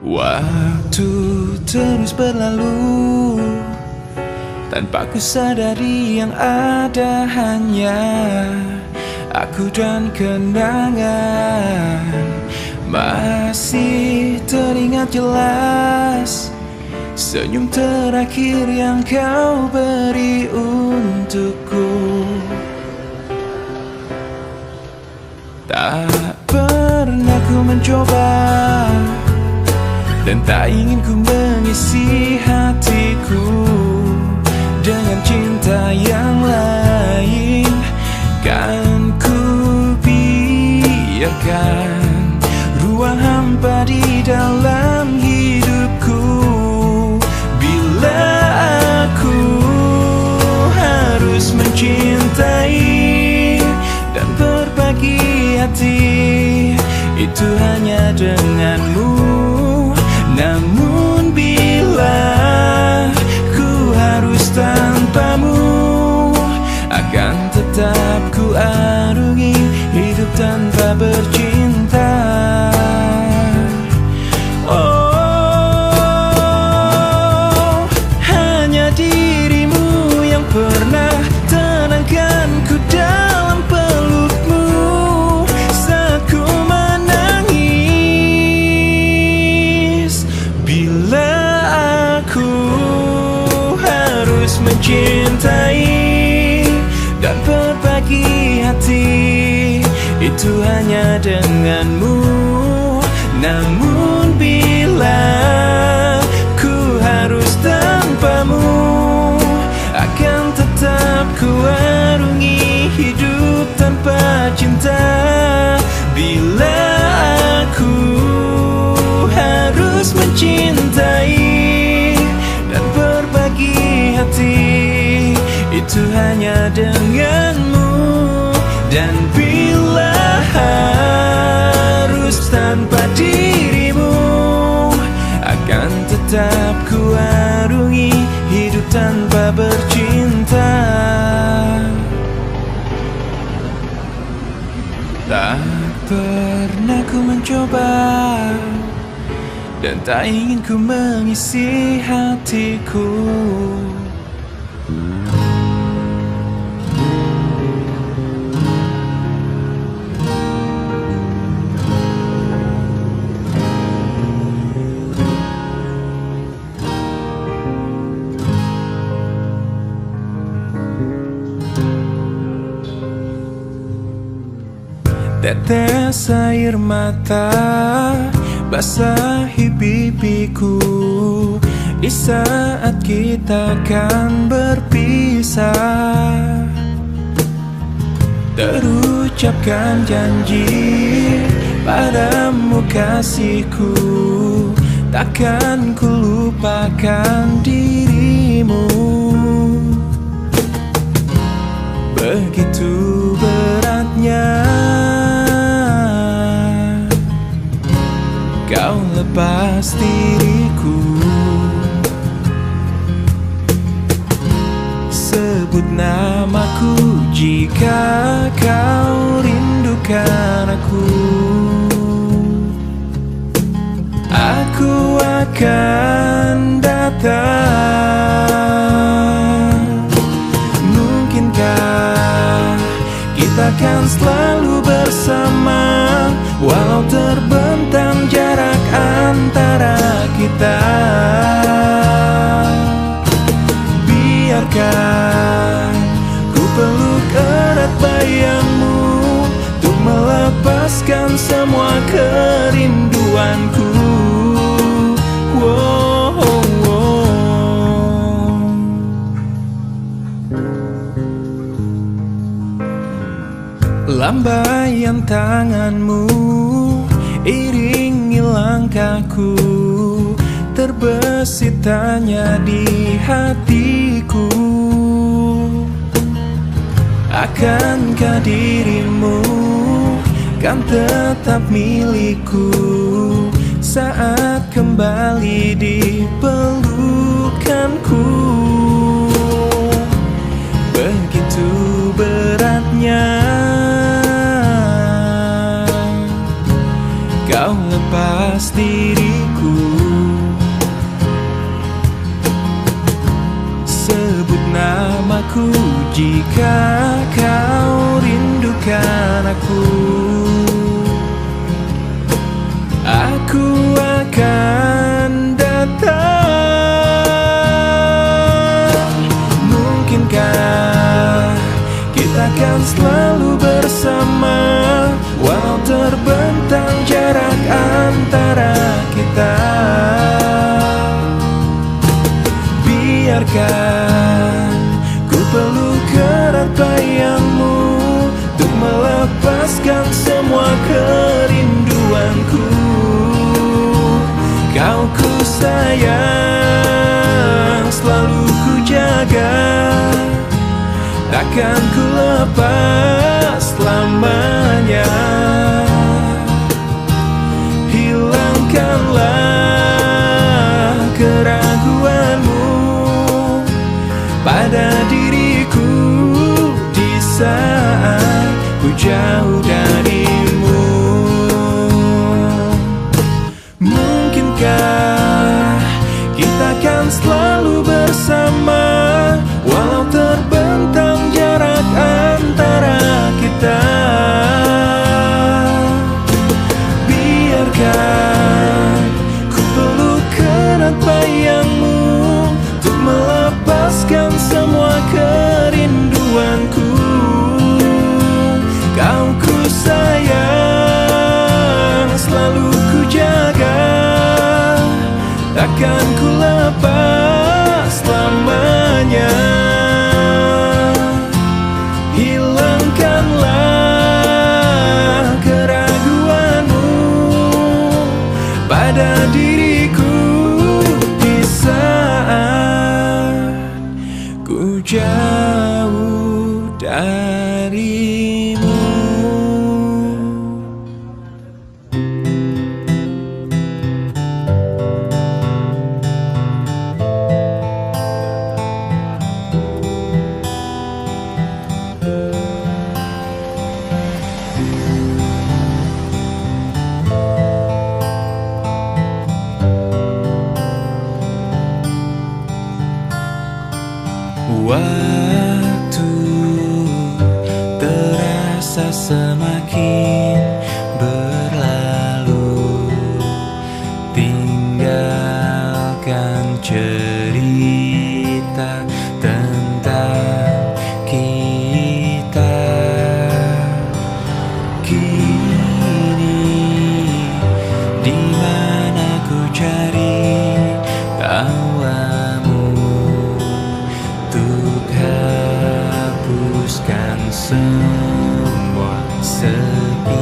Waktu terus berlalu tanpa ku sadari yang ada hanya aku dan kenangan. Masih teringat jelas senyum terakhir yang kau beri untukku. Tak pernah ku mencoba dan tak ingin ku mengisi hatiku dengan cinta yang lain. Kan ku biarkan ruang hampa di dalam hidupku. Bila aku harus mencintai dan berbagi hati, itu hanya denganmu. Namun bila ku harus tanpamu, akan tetap ku arungi hidup tanpa bercinta. Oh, hanya dirimu yang pernah tenangkanku dalam pelukmu saat ku menangis. Bila aku harus mencintai dan berbagi hati, itu hanya denganmu. Namun bila ku harus tanpamu, akan tetap ku arungi hidup tanpa cinta. Bila aku harus mencintai dan berbagi hati, itu hanya denganmu. Dan bila harus tanpa dirimu, akan tetap ku arungi hidup tanpa bercinta. Tak pernah ku mencoba dan tak ingin ku mengisi hatiku. Tetes air mata basahi pipiku di saat kita akan berpisah. Terucapkan janji padamu kasihku, takkan ku lupakan dirimu. Begitu beratnya kau lepas diriku. Sebut namaku jika kau rindukan aku. Aku akan datang. Mungkinkah kita akan selalu bersama, walau terbentang jarak antara kita. Biarkan ku peluk erat bayangmu untuk melepaskan semua kerinduanku. Wow, wow. Lambaian tanganmu iringi langkahku, terbesit tanya di hatiku. Akankah dirimu kan tetap milikku saat kembali di pelukanku? Begitu beratnya kau lepas diriku. namaku jika kau rindukan aku. Aku akan datang. Mungkinkah kita akan selalu bersama, walau terbentang jarak antara kita. Biarkan ku peluk erat bayangmu untuk melepaskan semua kerinduanku. Kau ku sayang, selalu ku jaga, takkan ku lepas selamanya. Hilangkanlah keraguanmu pada diriku di saat ku jauh darimu. Mungkinkah kita akan selalu bersama, walau terbentang jarak antara kita. Biarkan ku peluk erat bayangmu untuk melepaskan semua kerinduanku. Kau ku sayang, selalu ku jaga, takkan ku lepas selamanya. Hilangkanlah keraguanmu pada diriku di saat ku jauh darimu. Waktu terasa semakin berlalu, tinggalkan cerita tentang kita. Kini di mana ku cari tawamu untuk hapuskan semua sepi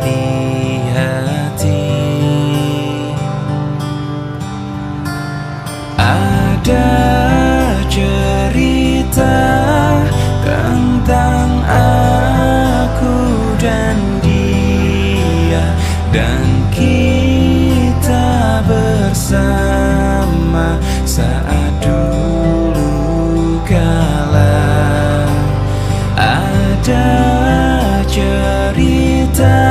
di hati. Ada cerita tentang aku dan dia, dan kita bersama saat dulu kala. Ada cerita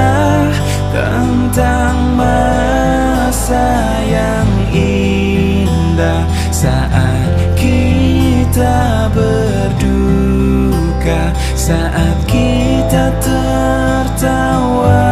tentang masa yang indah saat kita berduka, saat kita tertawa.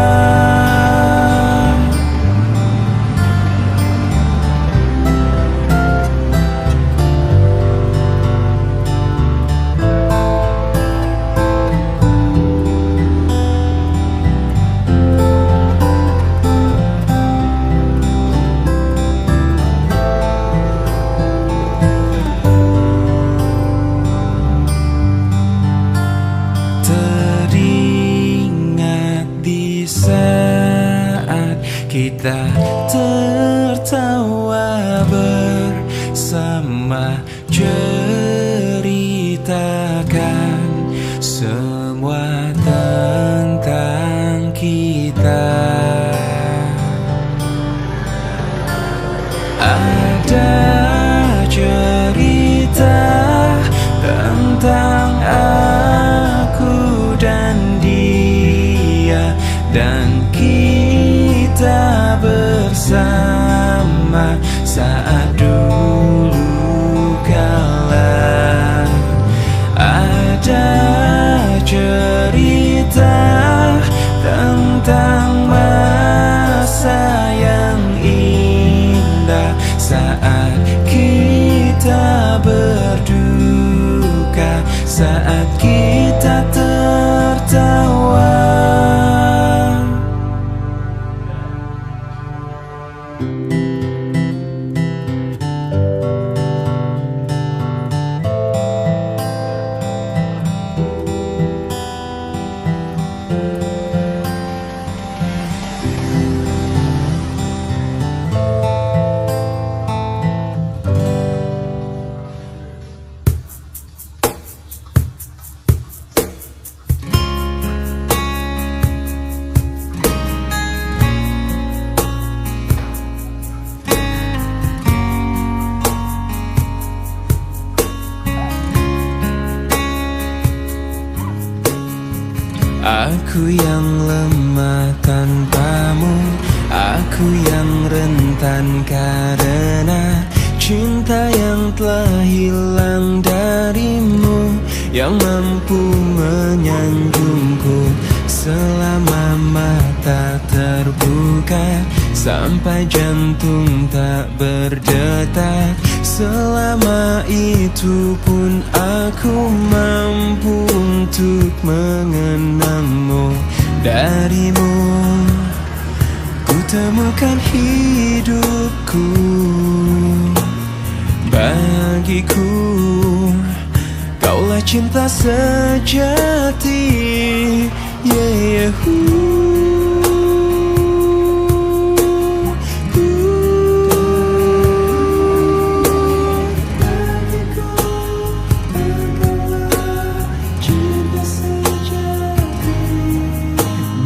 Kita tertawa bersama, ceritakan semua tentang kita. Ada cerita tentang aku dan dia, dan kita bersama saat dulu kala. tentang masa yang indah saat kita berduka, saat kita tertawa. Aku yang lemah tanpamu, aku yang rentan karena cinta yang telah hilang darimu, yang mampu menyanjungku selama mata terbuka, sampai jantung tak berdetak. Selama itu pun aku mampu untuk mengenangmu. Darimu ku temukan hidupku, bagiku kaulah cinta sejati. Yeah,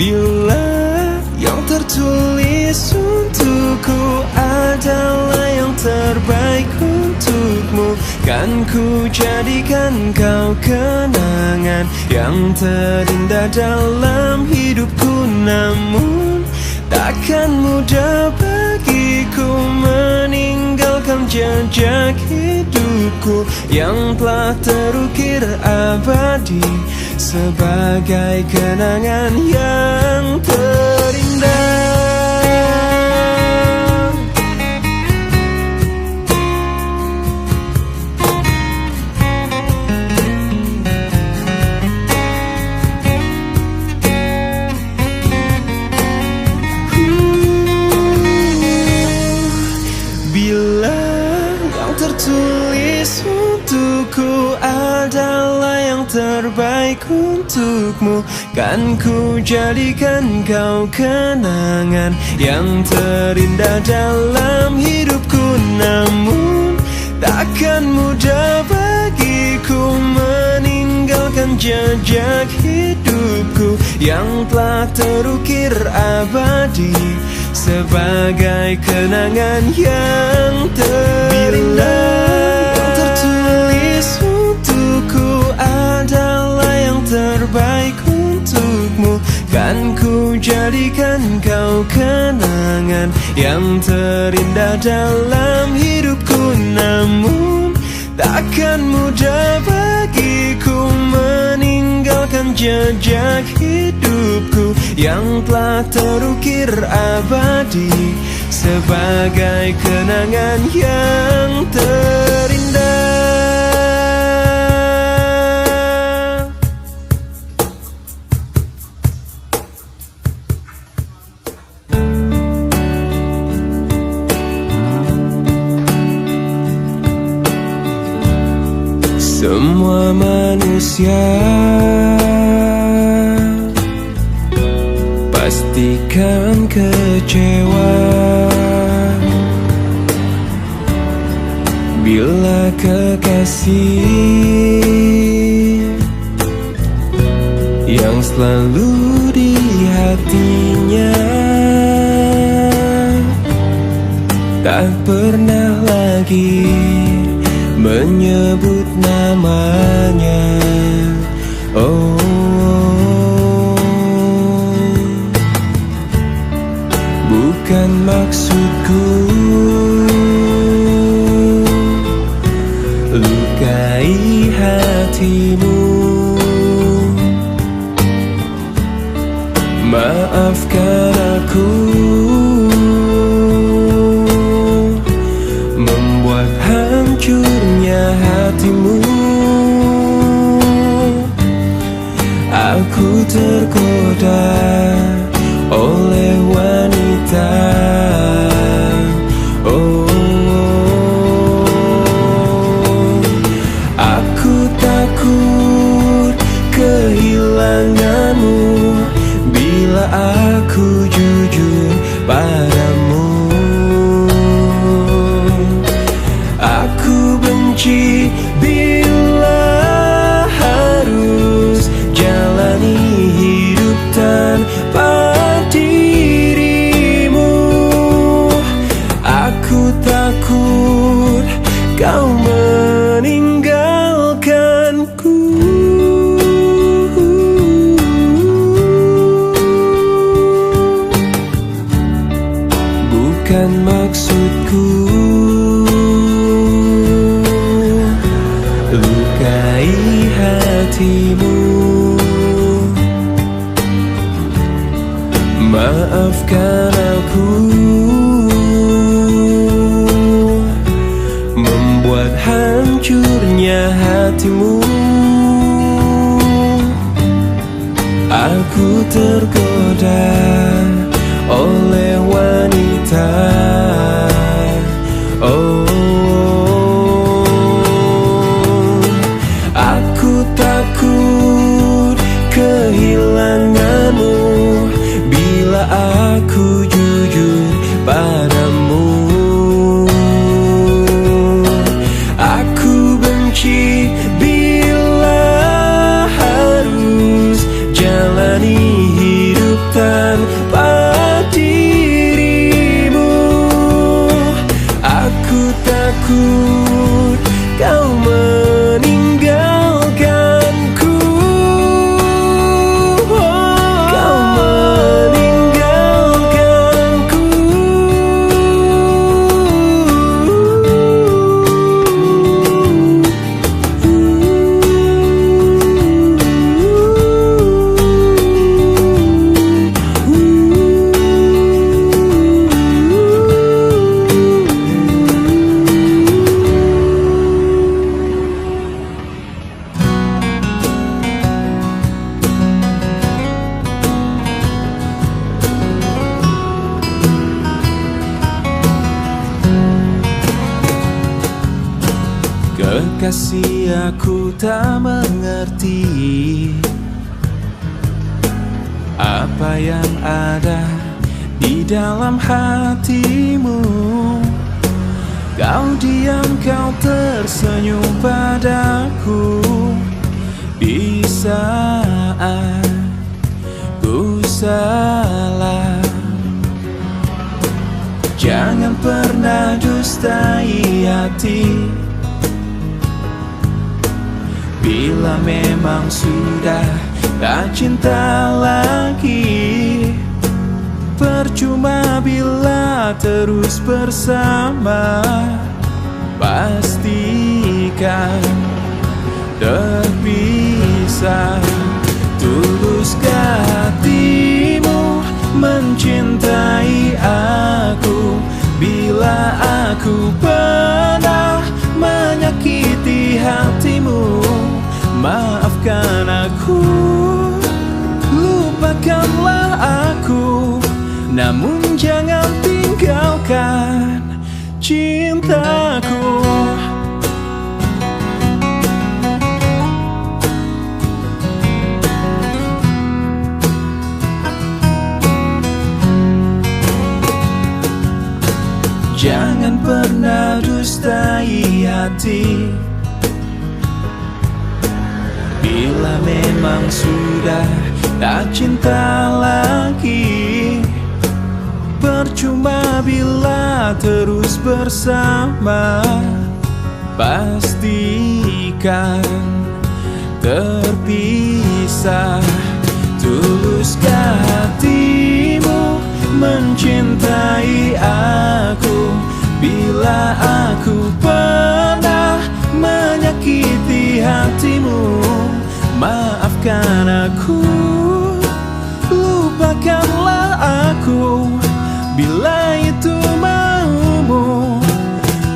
bila yang tertulis untukku adalah yang terbaik untukmu, kan ku jadikan kau kenangan yang terindah dalam hidupku. Namun takkan mudah bagiku meninggalkan jejak hidupku yang telah terukir abadi sebagai kenangan yang terindah. Bila yang tertulis untukku adalah yang terbaik untukmu, kan ku jadikan kau kenangan yang terindah dalam hidupku. Namun takkan mudah bagiku meninggalkan jejak hidupku yang telah terukir abadi sebagai kenangan yang terindah. Yang tertulis untukku adalah yang terbaik untukmu, kan ku jadikan kau kenangan yang terindah dalam hidupku. Namun takkan mudah bagiku meninggalkan jejak hidupku yang telah terukir abadi sebagai kenangan yang terindah. Semua manusia pastikan kecewa bila kekasih yang selalu di hatinya tak pernah lagi menyebut namanya. Oh, bukan maksudku lukai hatimu, Maafkan aku membuat hancurnya hatimu. Aku tergoda oleh wanita. Oh, aku takut kehilanganmu bila aku jujur padamu. Aku benci bila harus jalani hidup tanpa dirimu. Aku takut kau meninggalkanku. Bukan maksudku lukai hatimu. Maafkan aku membuat hancurnya hatimu. Aku tergoda oleh wanita. Oh, aku takut kehilanganmu bila aku jujur padamu. Aku benci bila harus jalani hidup tanpa dirimu. Aku takut kau meninggalkanku. Kau meninggalkanku. Kekasih, aku tak mengerti apa yang ada di dalam hatimu. Kau diam, kau tersenyum padaku di saat ku salah. Jangan pernah dustai hati. Bila memang sudah tak cinta lagi, percuma bila terus bersama. Pastikan terpisah. Tuluskah hatimu mencintai aku bila aku pernah menyakiti hatimu? Maafkan aku, lupakanlah aku, namun jangan tinggalkan cintaku. Jangan pernah dustai hati. Bila memang sudah tak cinta lagi, percuma bila terus bersama. Pastikan terpisah. Tuluskah hatimu mencintai aku bila aku pernah menyakiti hatimu? Maafkan aku, lupakan lupakanlah aku bila itu maumu.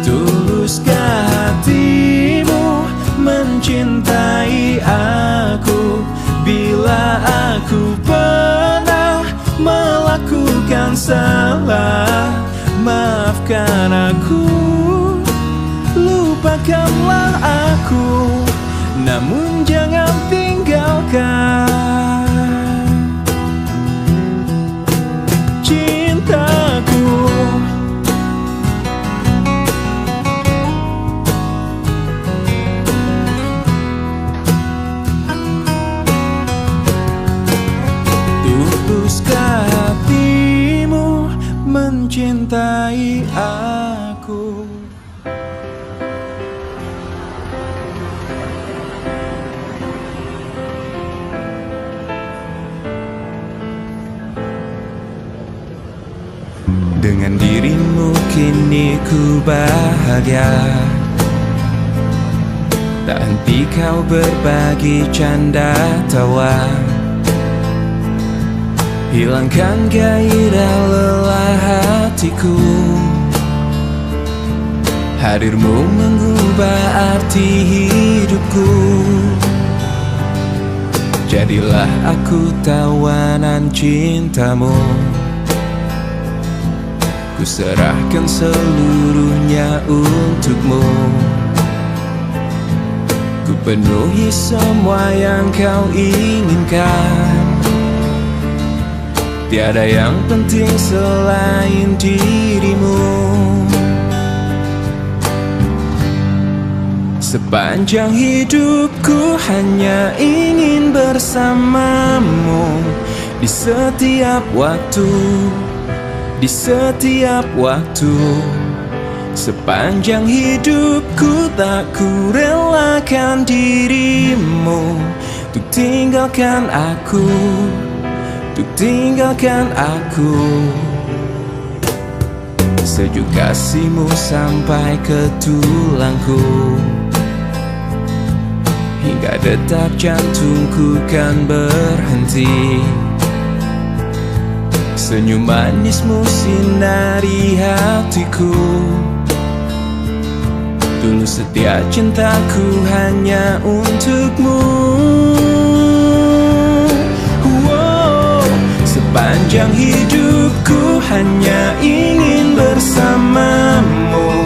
Tuluskah hatimu mencintai aku bila aku pernah melakukan salah? Maafkan aku, lupakanlah aku, namun jangan tinggalkan cintaku. Tuluskah hatimu mencintai aku? Dengan dirimu kini ku bahagia, tak henti kau berbagi canda tawa, hilangkan gairah lelah hatiku. Hadirmu mengubah arti hidupku. Jadilah aku tawanan cintamu, ku serahkan seluruhnya untukmu. Ku penuhi semua yang kau inginkan, tiada yang penting selain dirimu. Sepanjang hidupku hanya ingin bersamamu, di setiap waktu, di setiap waktu. Sepanjang hidupku tak ku relakan dirimu untuk tinggalkan aku, untuk tinggalkan aku. Sejuk kasihmu sampai ke tulangku, hingga detak jantungku kan berhenti. Senyum manismu sinari hatiku, tulus setia cintaku hanya untukmu. Sepanjang hidupku hanya ingin bersamamu,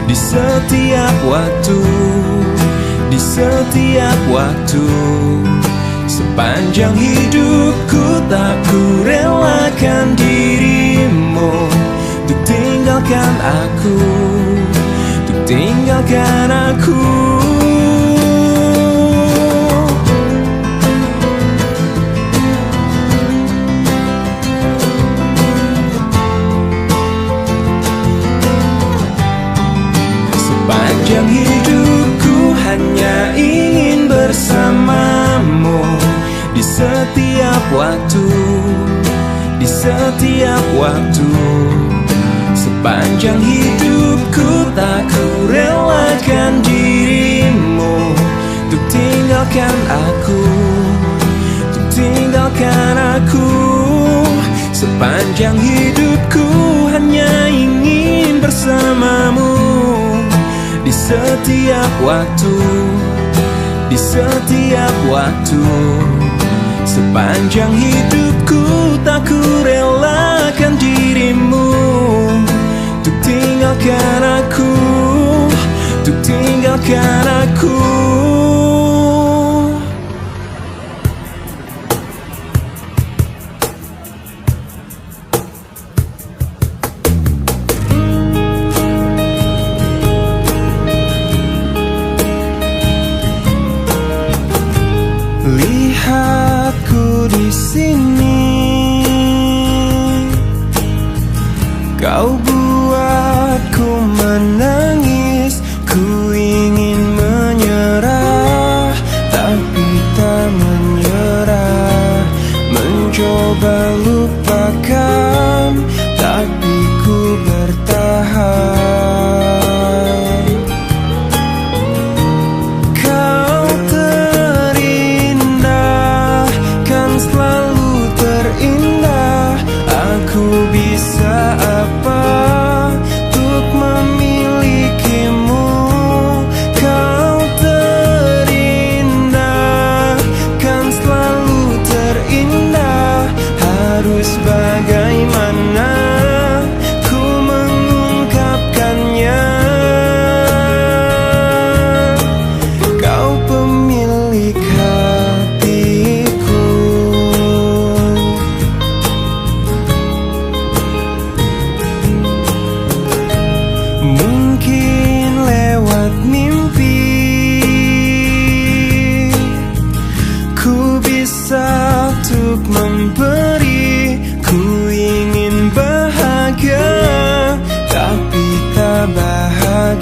di setiap waktu, di setiap waktu. Sepanjang hidupku tak ku relakan dirimu untuk tinggalkan aku, untuk tinggalkan aku. Sepanjang hidupku hanya ingin bersamamu, di setiap waktu, di setiap waktu. Sepanjang hidupku tak ku relakan dirimu untuk tinggalkan aku, untuk tinggalkan aku. Sepanjang hidupku hanya ingin bersamamu, di setiap waktu, di setiap waktu. Sepanjang hidupku tak ku relakan dirimu untuk tinggalkan aku, untuk tinggalkan aku. Lihatku di sini,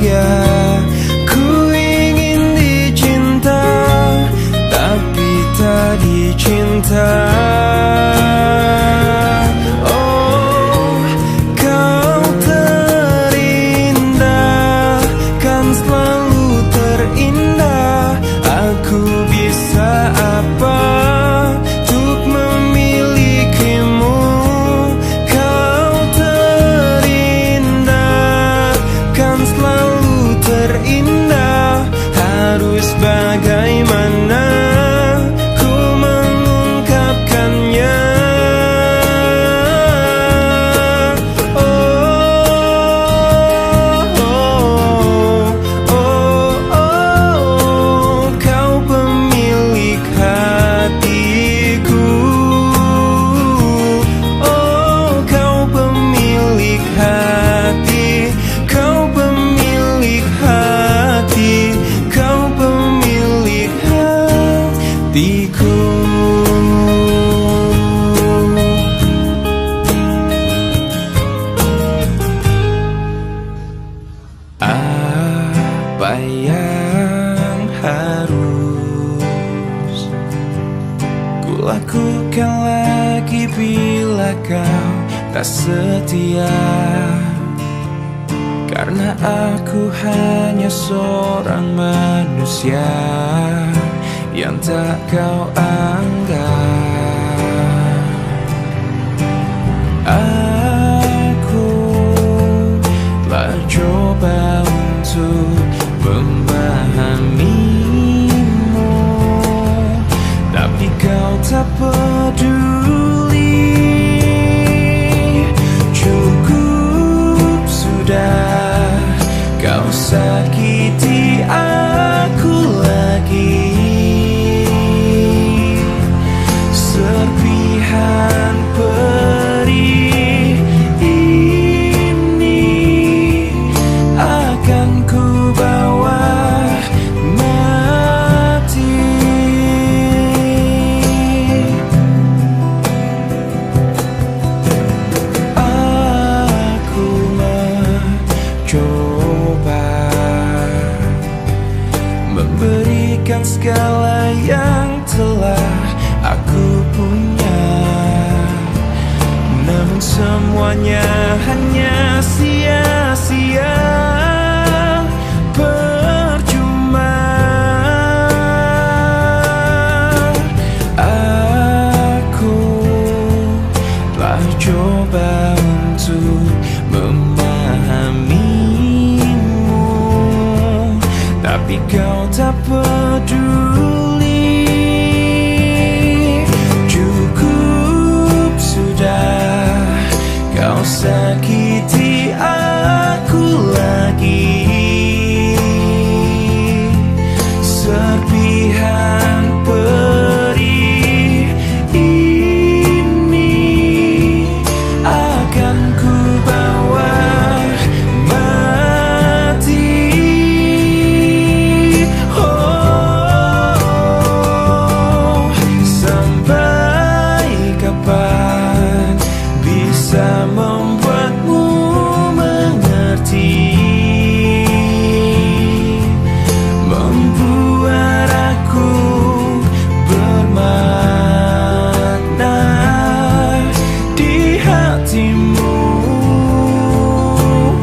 bahagia. Ku ingin dicinta, tapi tak dicinta. Oh, kau terindah, kan selalu terindah. Aku bisa apa untuk memilikimu? Kau terindah, kan selalu terindah. Harus bagaimana ku mengungkapkannya? Kau pemilik hatiku. Oh, kau pemilik hati. Kau pemilik hati. Kau pemilik hatiku. Apa yang harus ku lakukan lagi bila kau tak setia? Karena aku hanya seorang manusia yang tak kau anggap. Aku telah coba untuk memahamimu, tapi kau tak peduli. Cukup sudah, kau sakiti aku lagi. Serpihan perih ini akan ku bawa mati. Aku mencoba memberikan segala yang telah aku punya, namun semuanya hanya sia-sia, percuma. Aku telah coba untuk memahamimu, tapi kau tak peduli. Cukup sudah, kau sakiti aku lagi. Serpihan perih ini akan ku bawa mati. Oh, sampai kapan bisa membuatmu mengerti, membuat aku bermakna di hatimu.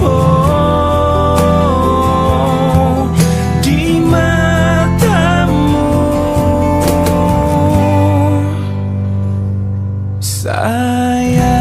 Oh, di matamu, sayang.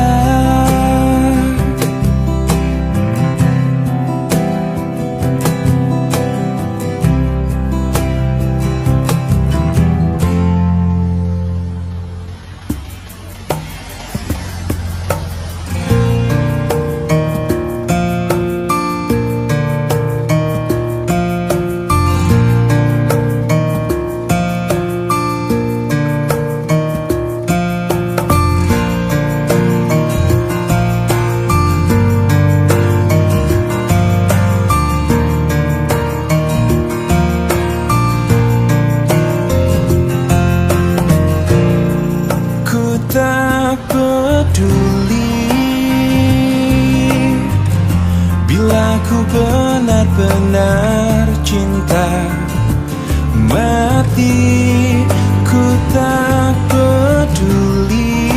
Pasti ku tak peduli,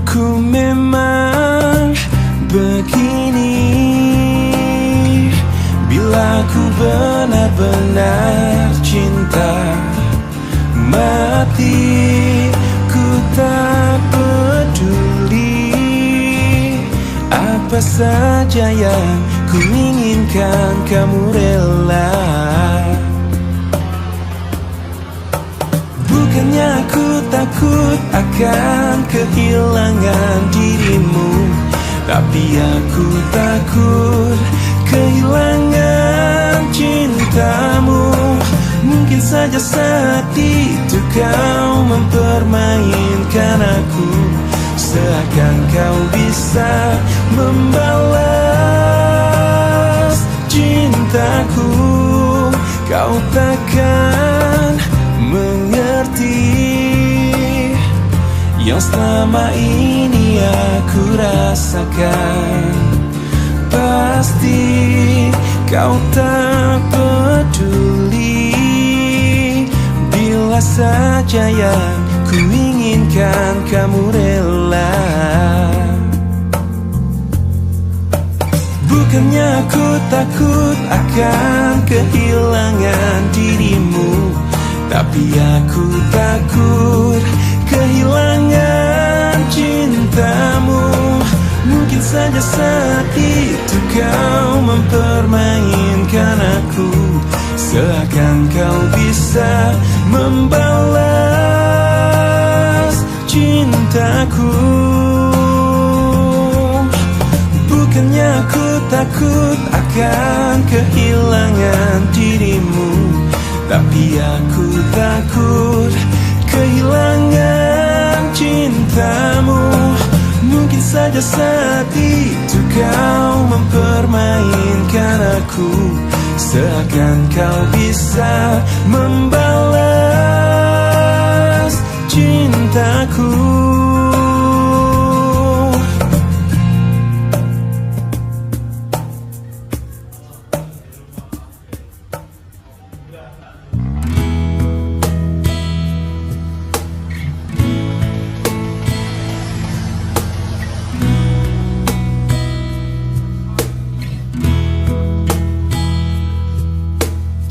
ku memang begini. Bila ku benar-benar cinta mati, ku tak peduli apa saja yang ku inginkan, kamu rela. Bukannya aku takut akan kehilangan dirimu, tapi aku takut kehilangan cintamu. Mungkin saja saat itu kau mempermainkan aku, seakan kau bisa membalas cintaku. Kau takkan mengerti yang selama ini aku rasakan. Pasti kau tak peduli bila saja yang ku inginkan, kamu rela. Bukannya aku takut akan kehilangan dirimu, tapi aku takut kehilangan cintamu. Mungkin saja saat itu kau mempermainkan aku, seakan kau bisa membalas cintaku. Bukannya aku takut akan kehilangan dirimu, tapi aku takut kehilangan cintamu. Mungkin saja saat itu kau mempermainkan aku, seakan kau bisa membalas cintaku.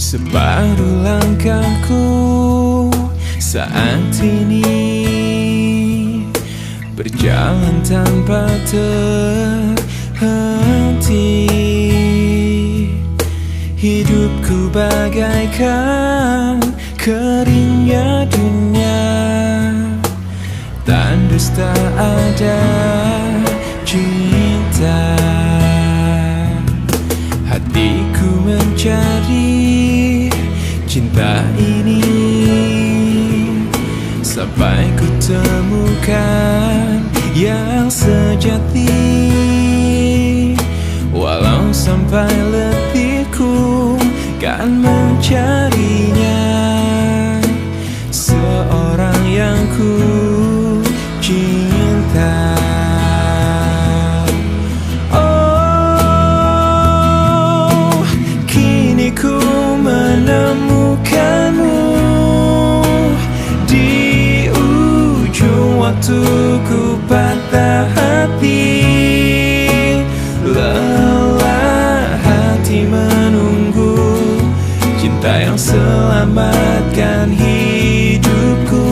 Separuh langkahku saat ini berjalan tanpa terhenti. Hidupku bagaikan keringnya dunia, tandus tak ada cinta. Hatiku mencari cinta ini sampai ku temukan yang sejati. Walau sampai letihku kan mencarinya, seorang yang ku cinta. Oh, kini ku menemukanmu di ujung waktu ku patah hati. Lelah hati menunggu cinta yang selamatkan hidupku.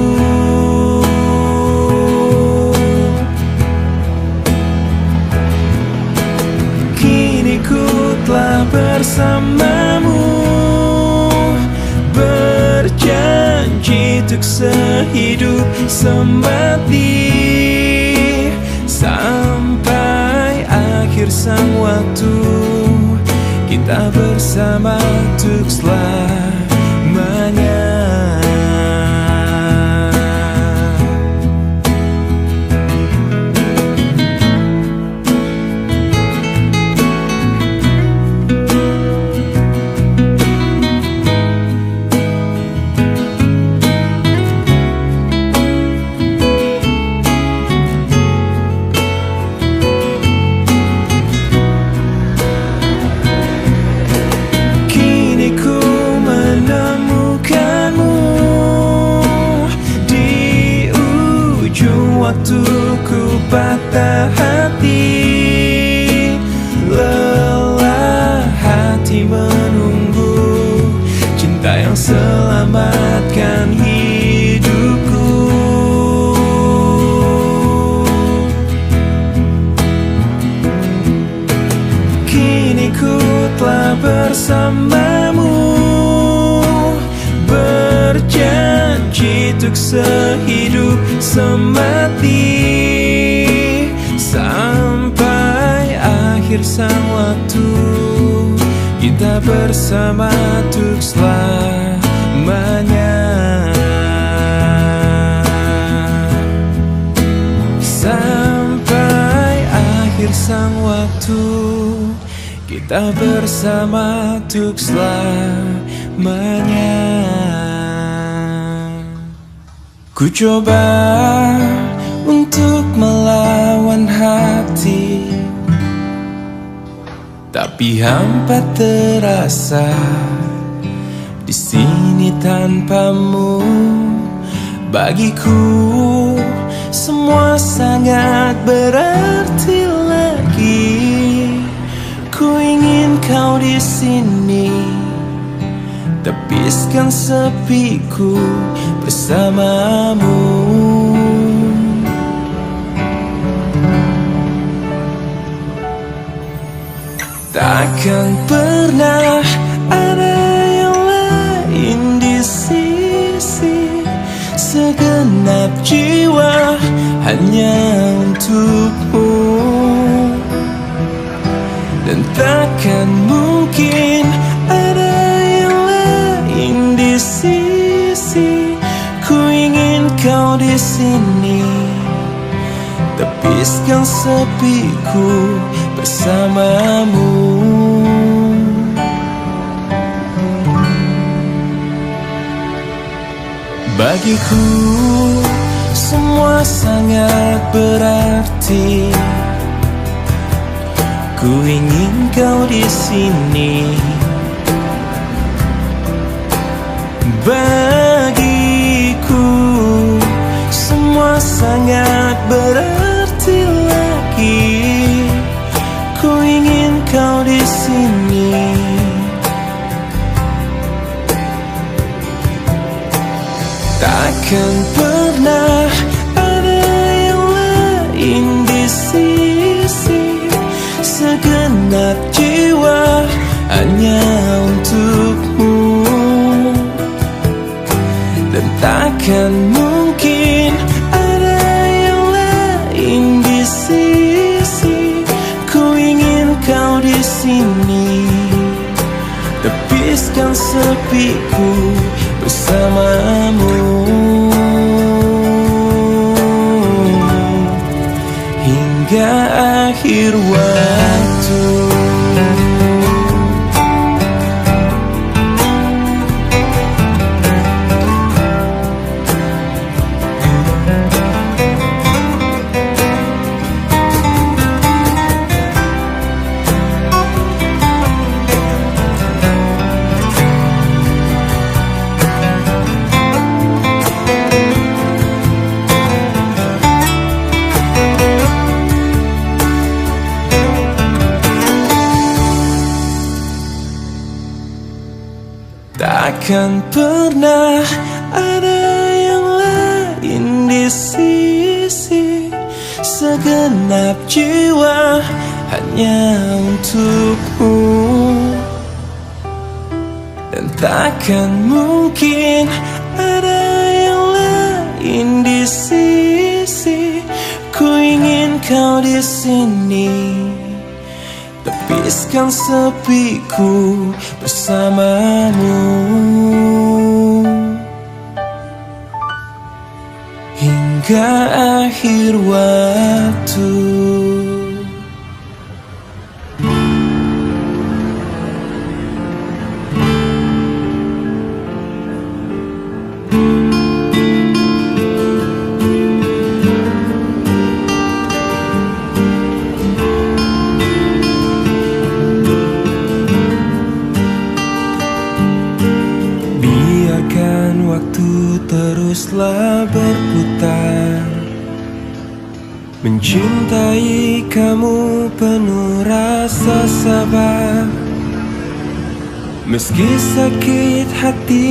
Kini ku telah bersamamu, berjanji untuk sehidup semati, sampai akhir sang waktu kita bersama untuk selamanya. Kini ku waktuku patah hati, lelah hati menunggu cinta yang selamatkan hidupku. Kini ku telah bersamamu, berjanji untuk sehidup semati, sampai akhir sang waktu kita bersama untuk selamanya. Sampai akhir sang waktu kita bersama untuk selamanya. Ku coba untuk melawan hati, tapi hampa terasa di sini tanpamu. Bagiku semua sangat berarti lagi. Ku ingin kau di sini, tepiskan sepiku bersamamu. Takkan pernah ada yang lain di sisi, segenap jiwa hanya untukmu. Dan takkan mungkin ada yang lain di sisi. Ku ingin kau di sini, tepiskan sepiku bersamamu. Bagiku semua sangat berarti. Ku ingin kau di sini. Bagiku semua sangat berarti lagi. Ku ingin kau di sini. Takkan pernah ada yang lain di sisi, segenap jiwa hanya untukmu. Dan takkan mungkin ada yang lain di sisi. Ku ingin kau di sini, tepiskan sepiku bersamamu. Hingga akhir waktu. Takkan pernah ada yang lain di sisi, segenap jiwa hanya untukmu. Dan takkan mungkin ada yang lain di sisi. Ku ingin kau di sini, tepiskan sepiku bersamamu. Hingga akhir waktu. Biarkan waktu teruslah berputar, Mencintai kamu penuh rasa sabar. Meski sakit hati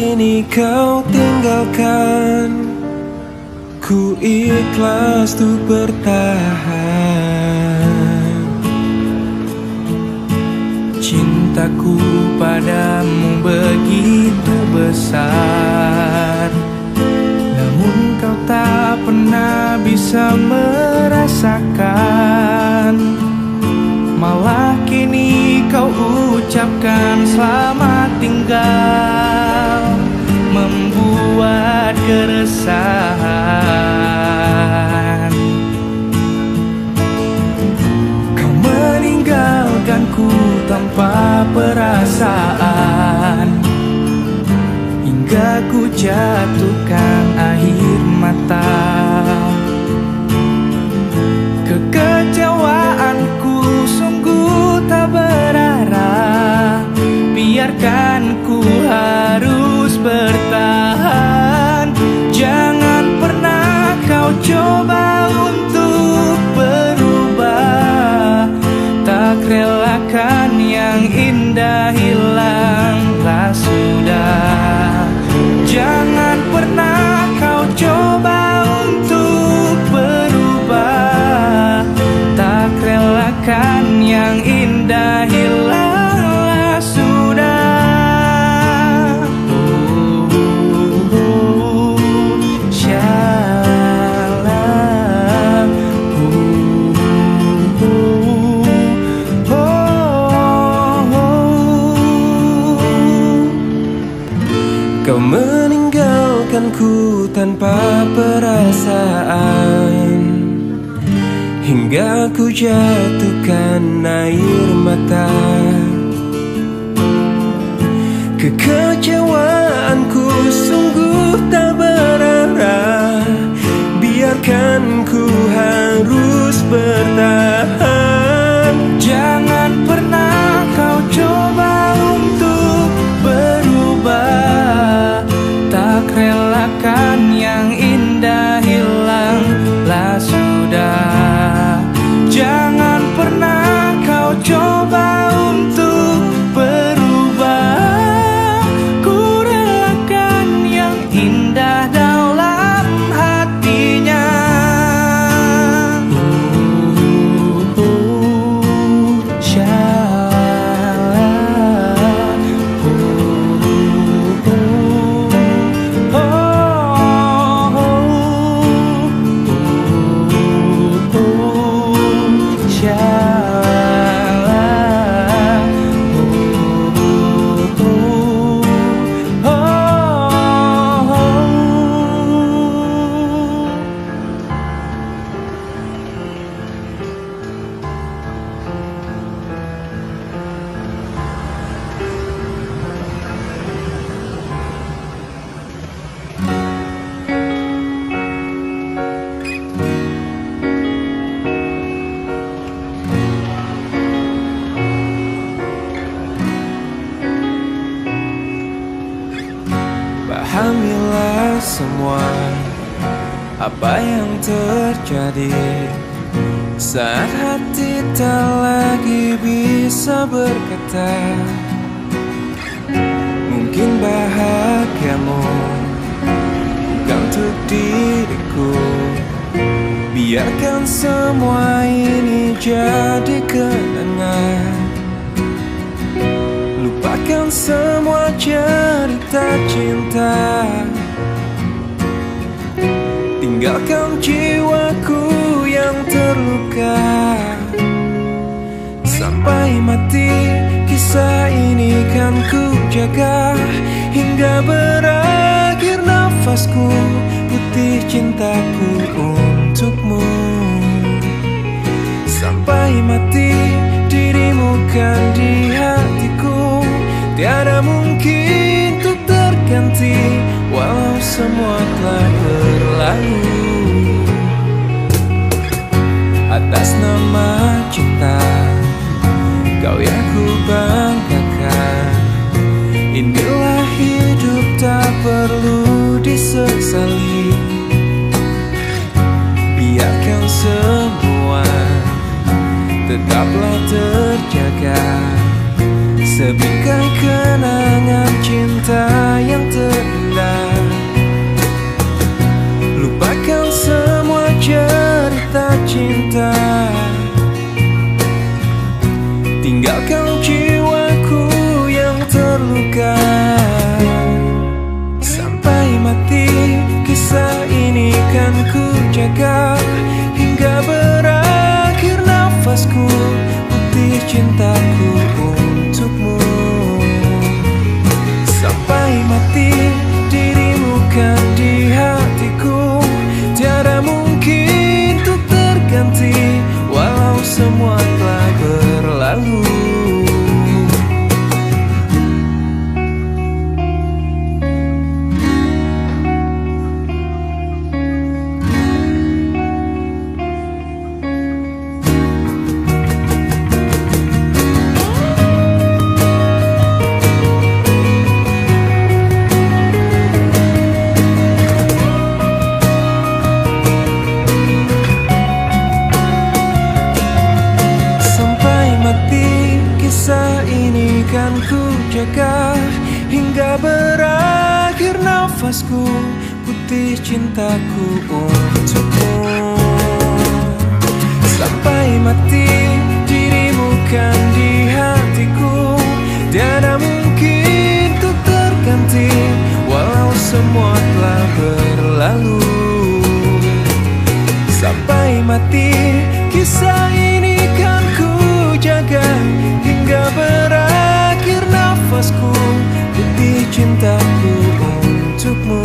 ini kau tinggalkan, ku ikhlas untuk bertahan. Cintaku padamu begitu besar, namun kau tak pernah bisa merasakan. Malah kini kau ucapkan selamat tinggal, membuat keresahan. Kau meninggalkanku tanpa perasaan, hingga ku jatuhkan air mata. Kekecewaanku sungguh tak berarah, biarkan ku harus bertahan. Jangan pernah kau coba untuk berubah, tak relakan yang indah hilanglah sudah. Jangan pernah kau coba untuk berubah, tak relakan yang indah hilanglah sudah. Syalam. Kau meninggalkanku tanpa perasaan, hingga ku jatuhkan air mata. Kekecewaanku sungguh tak berarah, biarkan ku harus bertahan. Jangan pernah kau coba untuk berubah, tak relakan yang indah hilanglah sudah. Jangan pernah kau coba untuk berubah, ku relakan yang indah dalam hatinya. Pahamilah semua apa yang terjadi saat hati tak lagi bisa berkata. Mungkin bahagiamu bukan untuk diriku, biarkan semua ini jadi kenangan. Lupakan semua cerita cinta, tinggalkan jiwaku yang terluka. Sampai mati kisah ini kan ku jaga, hingga berakhir nafasku, putih cintaku untukmu. Sampai mati dirimu kan di hatiku, tiada mungkin untuk terganti, walau semua telah berlalu. Atas nama cinta, kau yang ku banggakan. Inilah hidup tak perlu disesali, biarkan semua tetaplah terjaga. Sebingkai kenangan cinta yang terindah. Lupakan semua cerita cinta, tinggalkan jiwaku yang terluka. Sampai mati kisah ini kan ku jaga, hingga berakhir nafasku, putih cintaku untukmu. Sampai mati dirimu kan di hatiku, tiada mungkin untuk terganti, walau semua telah berlalu. Kisah ini kan ku jaga, hingga berakhir nafasku, putih cintaku untukmu. Sampai mati dirimu kan di hatiku, tiada mungkin untuk terganti, walau semua telah berlalu. Sampai mati kisah ini kan ku jaga, hingga berakhir nafasku, putih cintaku untukmu.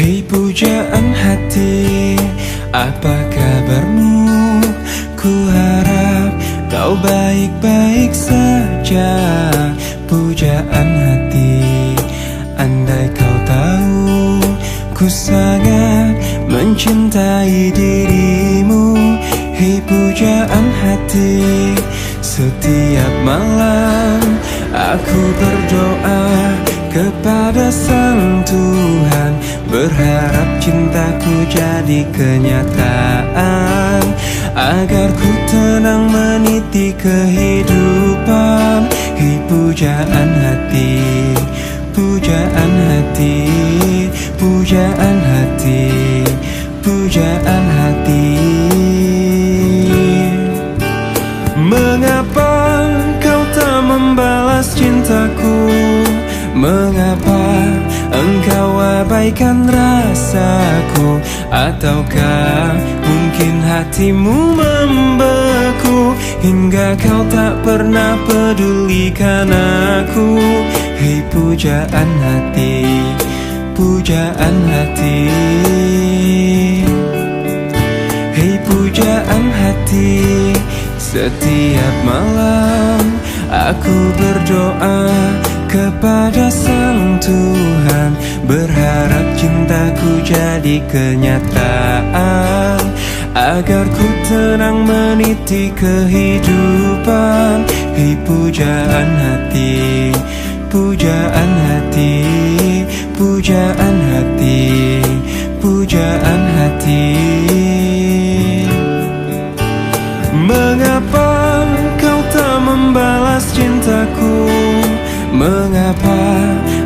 Hei pujaan hati, apa kabarmu? Ku harap kau baik-baik saja. Pujaan hati, andai kau tahu, ku sangat mencintai dirimu. Hei pujaan hati, setiap malam aku berdoa kepada Sang Tuhan, berharap cintaku jadi kenyataan, agar ku tenang meniti kehidupan. Hei pujaan hati, pujaan hati, pujaan hati, pujaan hati. Mengapa kau tak membalas cintaku? Mengapa engkau abaikan rasaku? Ataukah mungkin hatimu membeku, hingga kau tak pernah pedulikan aku? Hei pujaan hati, pujaan hati. Hei pujaan hati, setiap malam aku berdoa kepada Sang Tuhan, berharap cintaku jadi kenyataan, agar ku tenang meniti kehidupan. Hei pujaan hati, pujaan hati, pujaan hati, pujaan hati. Mengapa kau tak membalas cintaku? Mengapa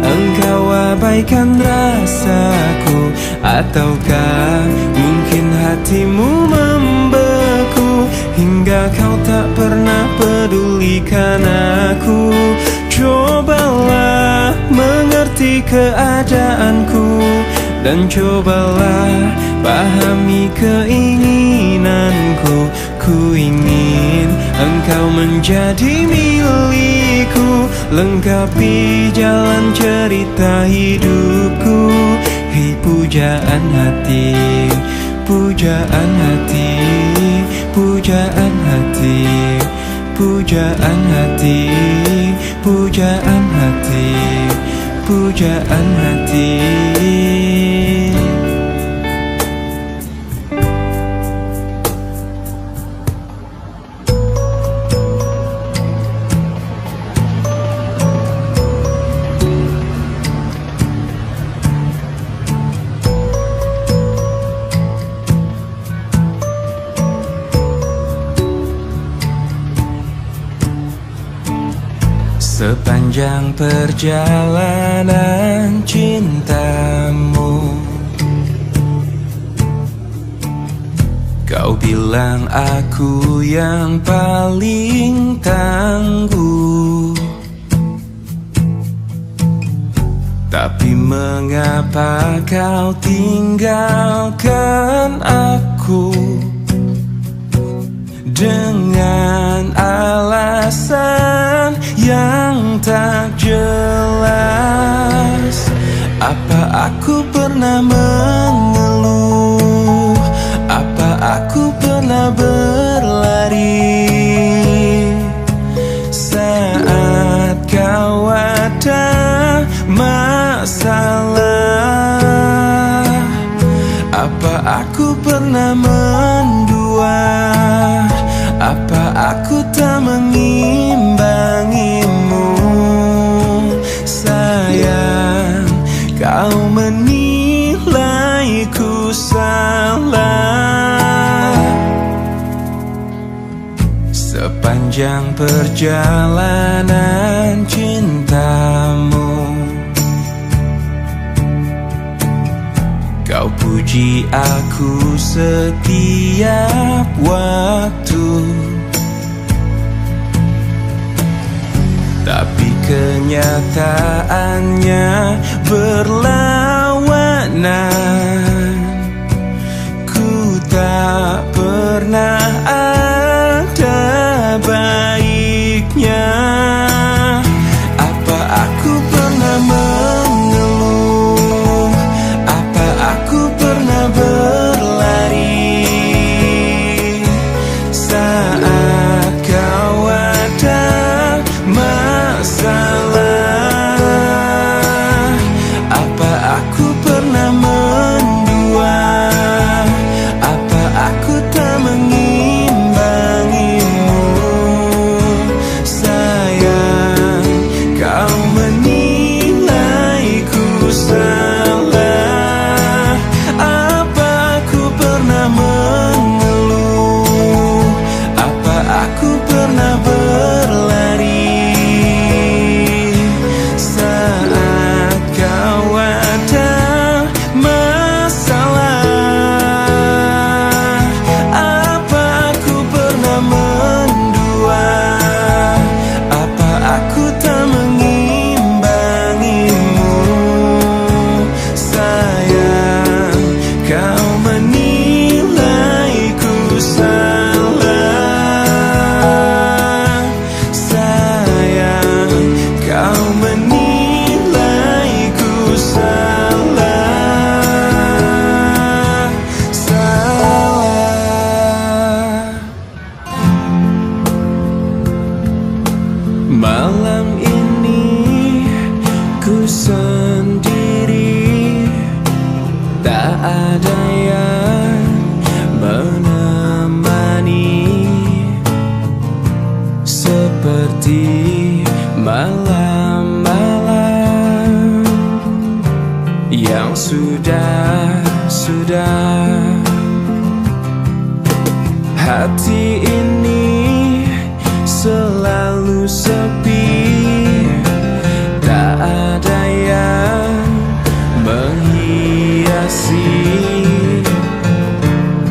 engkau abaikan rasaku? Ataukah mungkin hatimu membeku, hingga kau tak pernah pedulikan aku? Cobalah mengerti keadaanku, dan cobalah pahami keinginanku. Ku ingin engkau menjadi milikku, lengkapi jalan cerita hidupku. Hei pujaan hati, pujaan hati, pujaan hati, pujaan hati, pujaan hati, pujaan hati. Sepanjang perjalanan cintamu, kau bilang aku yang paling tangguh. Tapi mengapa kau tinggalkan aku dengan alasan yang tak jelas? Apa aku pernah mengeluh? Apa aku pernah berlari saat kau ada masalah? Apa aku pernah mendua? Apa aku tak mengimbangimu? Sayang, kau menilaiku salah. Sepanjang perjalanan cintamu, kau puji aku setiap waktu. Tapi kenyataannya berlawanan. Ku tak pernah ada baiknya. Apa aku pernah mengeluh? Apa aku pernah berlari saat kau ada masalah? Apa aku pernah mendua? Apa aku tak mengimbangimu? Sayang, kau menilaiku salah. Apa aku pernah mengeluh? Apa aku pernah berlari saat kau ada masalah? Apa aku pernah mendua? Apa aku tak mengimbangimu? Sayang, kau menilaiku salah. Sayang, kau menilaiku salah. Salah. Malam ini ku sendiri, tak ada yang menemani. Seperti malam-malam yang sudah hati ini selalu sepi, tak ada yang menghiasi.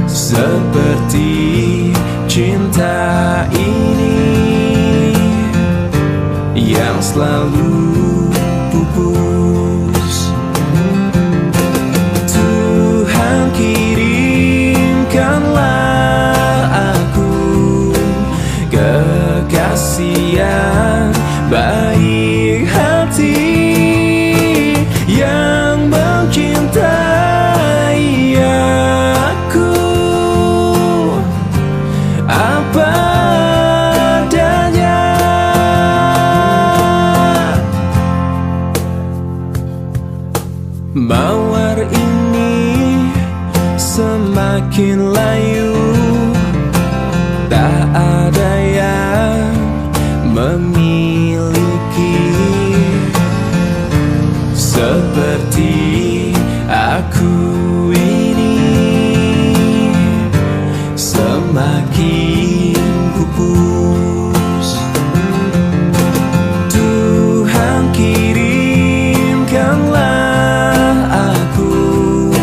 Seperti cinta ini yang selalu pupus. Tuhan kirimkanlah aku hati yang mencintai aku apa adanya. Mawar ini semakin layu, tak ada yang memiliki seperti aku ini. Semakin pupus, Tuhan kirimkanlah aku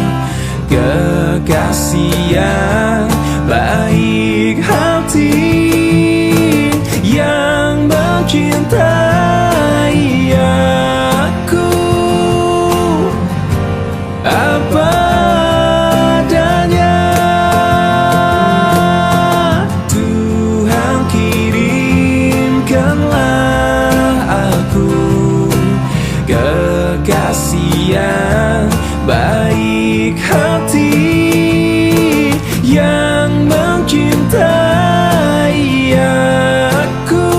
kekasih yang baik hati yang mencintai aku apa adanya. Tuhan kirimkanlah aku kekasih yang baik hati yang mencintai aku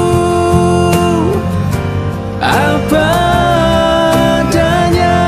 apa adanya.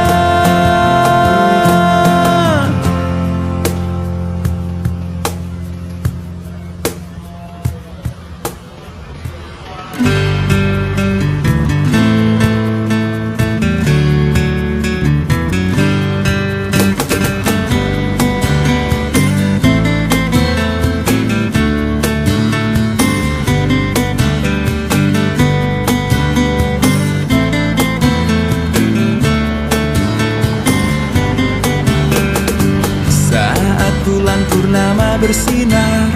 Bulan purnama bersinar,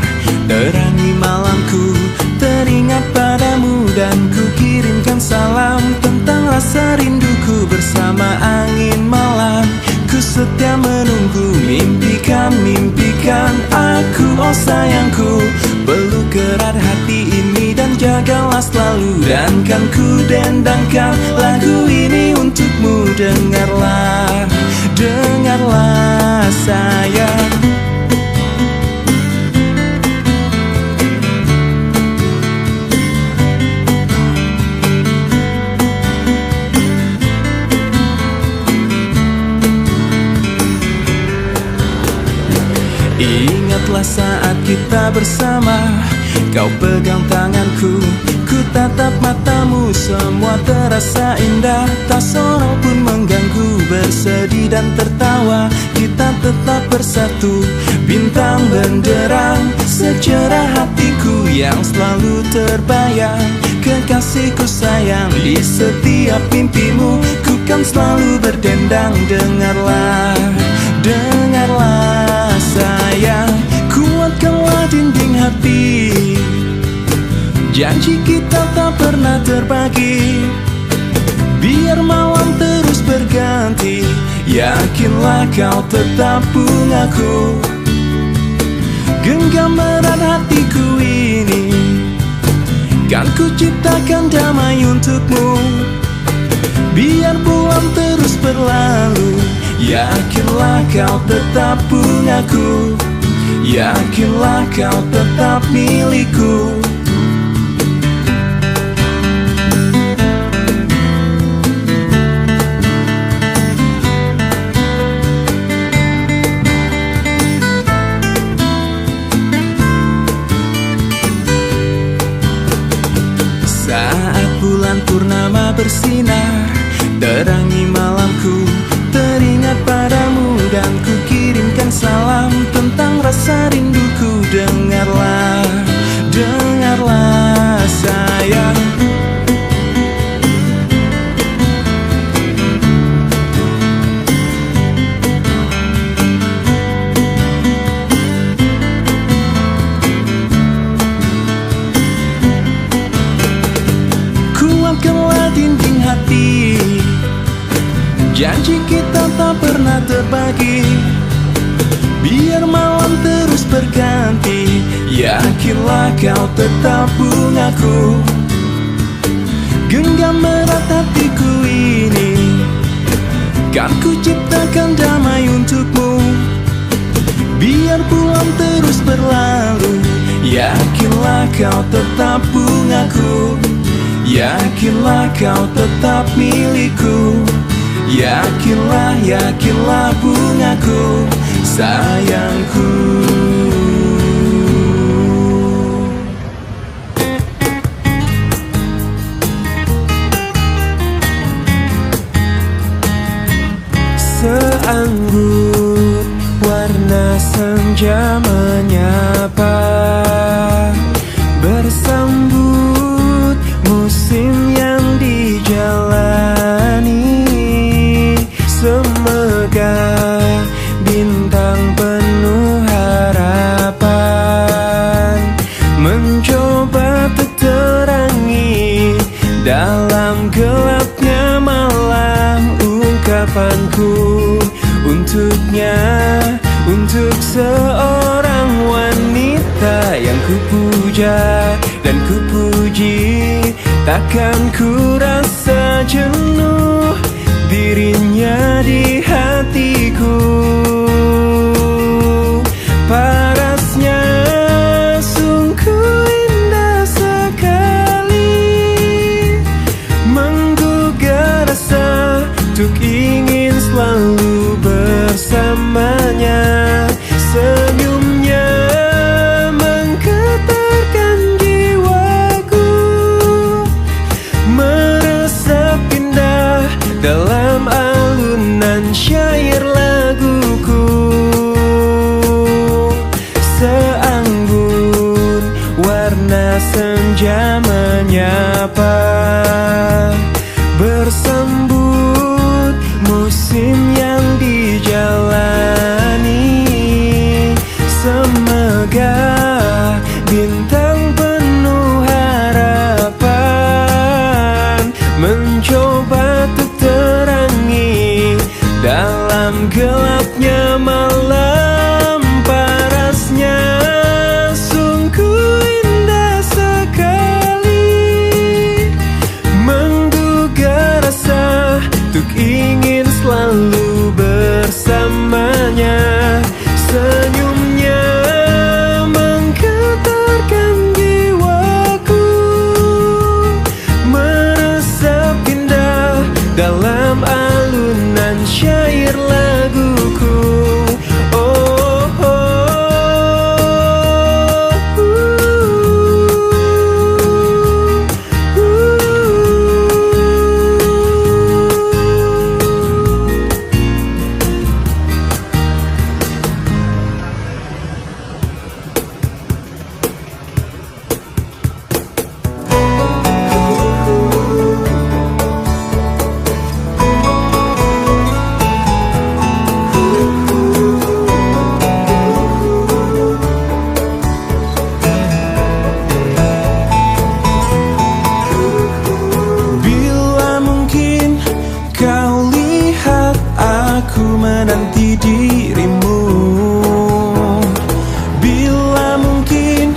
terangi malamku, teringat padamu dan ku kirimkan salam tentang rasa rinduku bersama angin malam. Ku setia menunggu, mimpikan aku, oh sayangku. Peluk erat hati ini dan jagalah selalu, dan kan ku dendangkan lagu ini untukmu. Dengarlah sayang. Ingatlah saat kita bersama, kau pegang tanganku, ku tatap matamu, semua terasa indah, tak seorang pun mengganggu. Bersedih dan tertawa, kita tetap bersatu, bintang benderang secerah hatiku yang selalu terbayang. Kekasihku sayang, di setiap mimpimu ku kan selalu berdendang. Dengarlah sayang, kuatkanlah dinding hati, janji kita tak pernah terbagi. Biar malam terus berganti, yakinlah kau tetap bungaku. Genggam erat hatiku ini, kan ku ciptakan damai untukmu. Biar bulan terus berlalu, yakinlah kau tetap bungaku, yakinlah kau tetap milikku. Saat bulan purnama bersinar, terangi malamku, teringat padamu dan ku kirimkan salam tentang rasa rinduku. Dengarlah sayang. Kuatkanlah dinding hati, janji kita tak pernah terbagi. Biar malam terus berganti, yakinlah kau tetap bungaku. Genggam erat hatiku ini, Kan ku ciptakan damai untukmu, biar bulan terus berlalu. Yakinlah kau tetap bungaku, yakinlah kau tetap milikku. Yakinlah, yakinlah bungaku, sayangku. Seanggun warna senja menyapa, bersambut musim yang dijalani. Semegah bintang penuh harapan, mencoba terterangi dalam gelapnya malam. Ungkapanku untuknya, untuk seorang wanita yang kupuja dan kupuji. Takkan ku rasa jenuh dirinya di hatiku. Parasnya sungguh indah sekali, menggugah rasa untuk ingin selalu bersamanya. Senyumnya menggetarkan jiwaku, meresap indah dalam alunan syair laguku. Seanggun warna senja menyapa, bersambut musim yang dijalani. Semegah bintang penuh harapan, mencoba terterangi dalam gelapnya malam. Parasnya sungguh indah sekali, menggugah rasa untuk ingin selalu bersamanya. Senyumnya menggetarkan jiwaku, meresap indah dalam alunan syair laguku. Oh, oh, aku menanti dirimu. Bila mungkin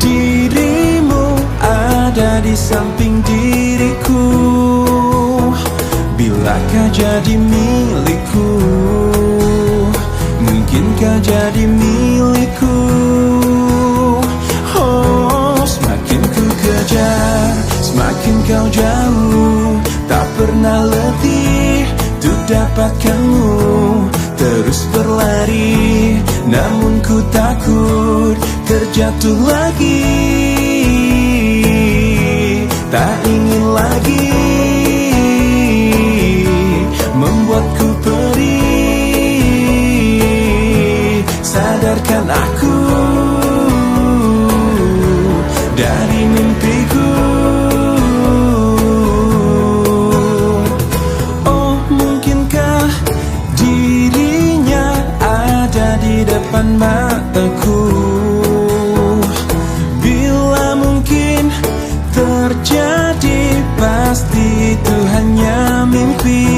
dirimu ada di samping diriku, bilakah jadi milikku, mungkinkah jadi milikku. Oh, semakin ku kejar, semakin kau jauh, tak pernah letih untuk dapatkanmu. Terus berlari, namun ku takut terjatuh lagi. Tak ingin lagi membuatku perih. Sadarkan aku dari mimpiku. Depan mataku, bila mungkin terjadi, pasti itu hanya mimpi.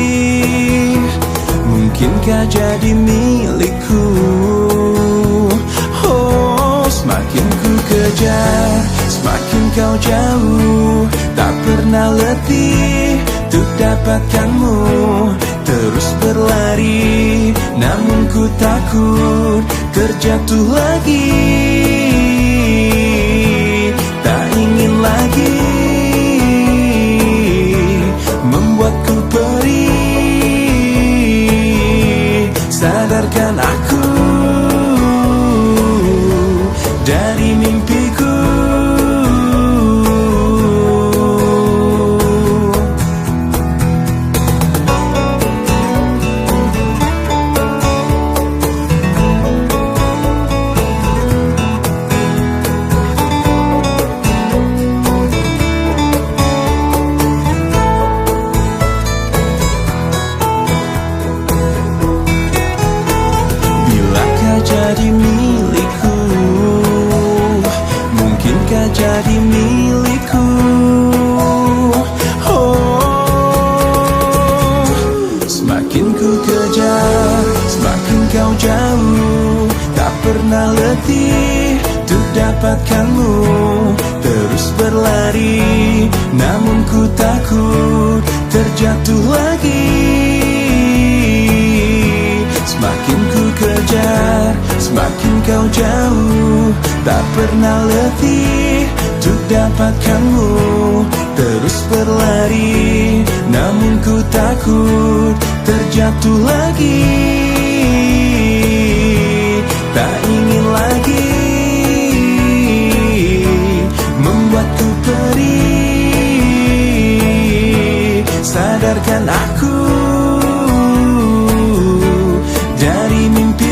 Mungkinkah jadi milikku. Oh, semakin ku kejar, semakin kau jauh, tak pernah letih untuk dapatkanmu. terus berlari, namun ku takut terjatuh lagi. Tak ingin lagi membuatku perih. Sadarkan aku dari mimpiku. Jadi milikku, mungkinkah jadi milikku? Oh, semakin ku kejar, semakin kau jauh. Tak pernah letih untuk dapatkanmu, terus berlari, namun ku takut terjatuh lagi. Semakin ku kejar, semakin kau jauh. Tak pernah letih untuk dapatkanmu, terus berlari, namun ku takut terjatuh lagi. Tak ingin lagi membuatku perih. Sadarkan aku dari mimpi.